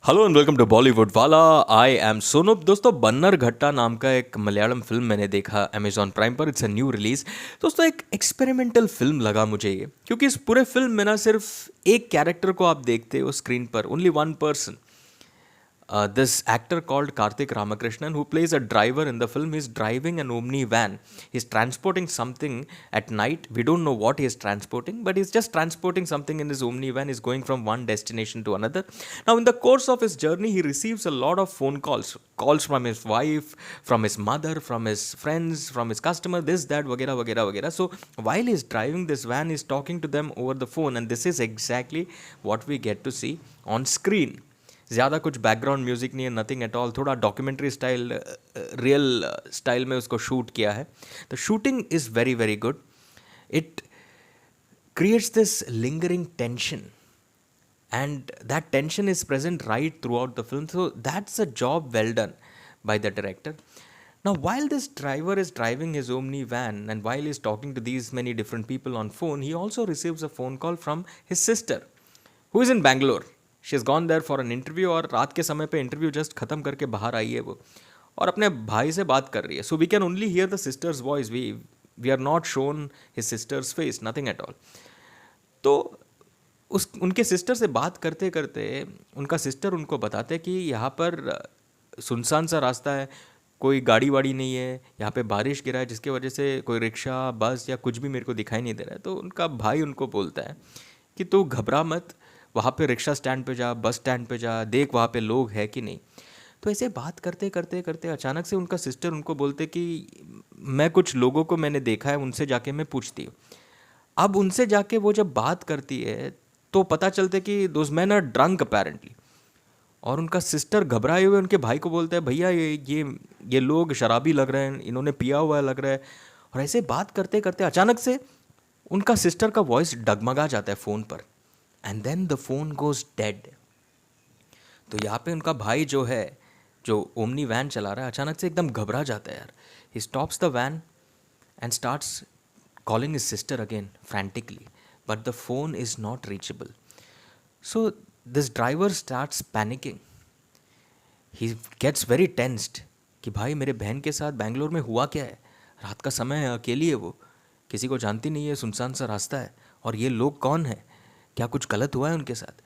Hello and welcome to Bollywood वाला। I am Sonup. दोस्तों, बन्नर घट्टा नाम का एक मलयालम फिल्म मैंने देखा अमेजॉन प्राइम पर। It's a new release. दोस्तों, एक एक्सपेरिमेंटल फिल्म लगा मुझे ये, क्योंकि इस पूरे फिल्म में ना सिर्फ एक कैरेक्टर को आप देखते हो स्क्रीन पर, only one person. This actor called Karthik Ramakrishnan, who plays a driver in the film, is driving an Omni van. He's transporting something at night. We don't know what he is transporting, but he's just transporting something in his Omni van. He's going from one destination to another. Now, in the course of his journey, he receives a lot of phone calls from his wife, from his mother, from his friends, from his customer, this, that, वगैरह वगैरह वगैरह. So while he's driving this van, he's talking to them over the phone, and this is exactly what we get to see on screen. ज़्यादा कुछ background music नहीं है, nothing at all. थोड़ा documentary style, real style में उसको shoot किया है. The shooting is very very good. It creates this lingering tension, and that tension is present right throughout the film. So that's a job well done by the director. Now, while this driver is driving his Omni van and while he's talking to these many different people on phone, he also receives a phone call from his sister, who is in Bangalore. She is gone there for an interview, और रात के समय पे interview just ख़त्म करके बाहर आई है वो, और अपने भाई से बात कर रही है. So we can only hear the sisters voice. We are not shown his sisters face, nothing at all. तो उनके सिस्टर से बात करते करते उनका सिस्टर उनको बताते कि यहाँ पर सुनसान सा रास्ता है, कोई गाड़ी वाड़ी नहीं है, यहाँ पे बारिश गिरा है जिसकी वजह से कोई रिक्शा, बस या कुछ भी मेरे को दिखाई नहीं दे रहा है. तो उनका भाई उनको बोलता है कि तू घबरा मत, वहाँ पे रिक्शा स्टैंड पे जा, बस स्टैंड पे जा, देख वहाँ पे लोग हैं कि नहीं. तो ऐसे बात करते करते करते अचानक से उनका सिस्टर उनको बोलते कि मैं कुछ लोगों को मैंने देखा है, उनसे जाके मैं पूछती हूँ. अब उनसे जाके वो जब बात करती है तो पता चलता है कि those man are drunk apparently. और उनका सिस्टर घबराए हुए उनके भाई को बोलता है, भैया ये लोग शराबी लग रहे हैं, इन्होंने पिया हुआ लग रहा है. और ऐसे बात करते करते अचानक से उनका सिस्टर का वॉइस डगमगा जाता है फ़ोन पर, and then the phone goes dead. तो यहाँ पे उनका भाई जो है, जो ओमनी वैन चला रहा है, अचानक से एकदम घबरा जाता है यार. He stops the van and starts calling his sister again frantically, but the phone is not reachable. So this driver starts panicking. He gets very tensed कि भाई मेरे बहन के साथ बैंगलोर में हुआ क्या है, रात का समय है, अकेली है वो, किसी को जानती नहीं है, सुनसान सा रास्ता है, और ये लोग कौन है, क्या कुछ गलत हुआ है उनके साथ.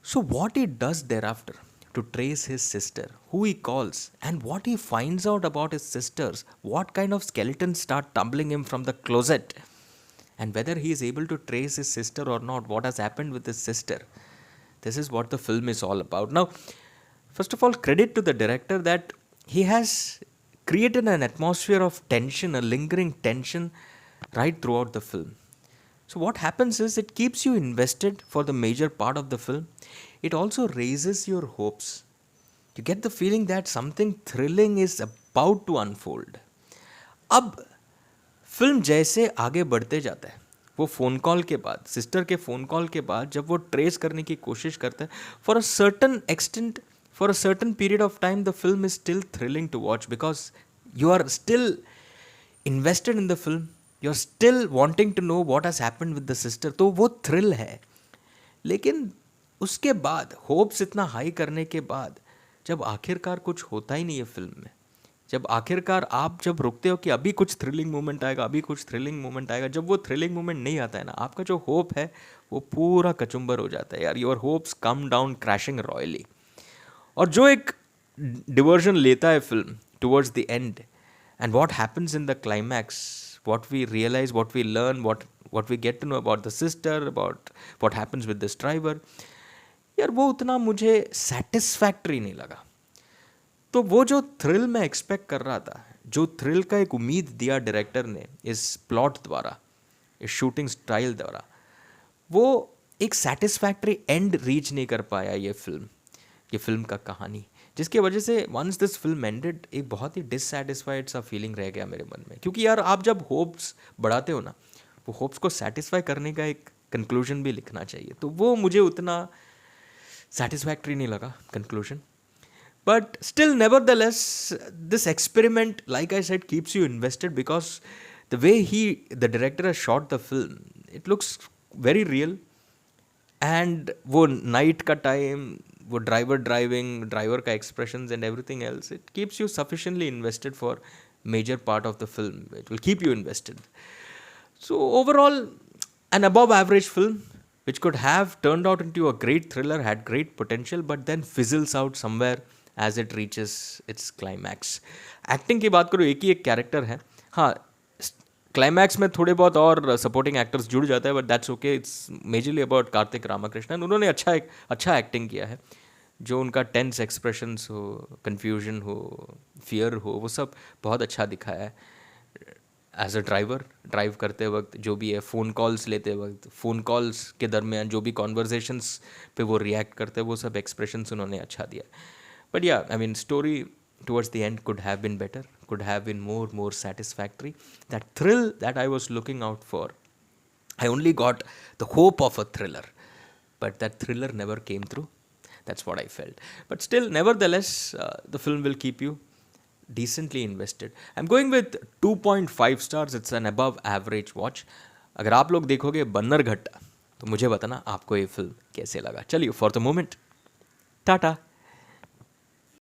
So what he does there after to trace his sister, who he calls, and what he finds out about his sisters, what kind of skeleton start tumbling him from the closet, and whether he is able to trace his sister or not, what has happened with his sister. This is what the film is all about. Now, first of all, credit to the director that he has created an atmosphere of tension, a lingering tension right throughout the film. So what happens is it keeps you invested for the major part of the film. It also raises your hopes. You get the feeling that something thrilling is about to unfold. अब film जैसे आगे बढ़ते जाता है, वो phone call के बाद, sister के फ़ोन कॉल के बाद जब वो ट्रेस करने की कोशिश करता है, for a certain extent, for a certain period of time, the film is still thrilling to watch, because you are still invested in the film, you are still wanting to know what has happened with the sister. तो वो thrill है. लेकिन उसके बाद hopes इतना high करने के बाद जब आखिरकार कुछ होता ही नहीं है फिल्म में, जब आखिरकार आप जब रुकते हो कि अभी कुछ थ्रिलिंग मोमेंट आएगा, अभी कुछ थ्रिलिंग मोमेंट आएगा, जब वो थ्रिलिंग मोमेंट नहीं आता है ना, आपका जो होप है वो पूरा कचुम्बर हो जाता है यार. Your hopes come down crashing royally. और जो एक डिवर्जन लेता है film towards the end, and what happens in the climax, what we realise, what we learn, what we get to know about the sister, about what happens with this driver, यार वो उतना मुझे satisfactory नहीं लगा. तो वो जो thrill मैं एक्सपेक्ट कर रहा था, जो थ्रिल का एक उम्मीद दिया डायरेक्टर ने इस प्लॉट द्वारा, इस शूटिंग स्टाइल द्वारा, वो एक सेटिस्फैक्ट्री एंड रीच नहीं कर पाया ये फिल्म का कहानी, जिसकी वजह से वंस दिस फिल्म एंडेड एक बहुत ही डिससेटिस्फाइड सा फीलिंग रह गया मेरे मन में. क्योंकि यार आप जब होप्स बढ़ाते हो ना, वो होप्स को सेटिस्फाई करने का एक कंक्लूजन भी लिखना चाहिए. तो वो मुझे उतना सेटिस्फैक्ट्री नहीं लगा conclusion. But still, nevertheless, this experiment, like I said, keeps you invested because the way the director has shot the film, it looks very real. And वो नाइट का टाइम, वो ड्राइवर का expressions and everything else, it keeps you sufficiently invested for major part of the film. It will keep you invested. So overall, an above average film which could have turned out into a great thriller, had great potential, but then fizzles out somewhere as it reaches its climax. Acting की बात करूँ, एक ही एक character है. हाँ, climax में थोड़े बहुत और सपोर्टिंग एक्टर्स जुड़ जाते हैं, but that's okay. It's majorly about Kartik Ramakrishnan. उन्होंने अच्छा एक्टिंग किया है. जो उनका टेंस एक्सप्रेशंस हो, कन्फ्यूजन हो, फियर हो, वो सब बहुत अच्छा दिखाया है. एज अ ड्राइव करते वक्त जो भी है, फ़ोन कॉल्स लेते वक्त, फ़ोन कॉल्स के दरमियान जो भी कॉन्वर्जेशंस पे वो रिएक्ट करते हैं, वो सब एक्सप्रेशंस उन्होंने अच्छा दिया. बट या, I mean, story towards the end could have been better, could have been more satisfactory. That thrill that I was looking out for, I only got the hope of a thriller, but that thriller never came through. That's what I felt. But still, nevertheless, the film will keep you decently invested. I'm going with 2.5 stars. It's an above average watch. अगर आप लोग देखोगे बन्नर घट्टा, तो मुझे बताना आपको ये film कैसे लगा. चलिए, फॉर द मोमेंट, टाटा.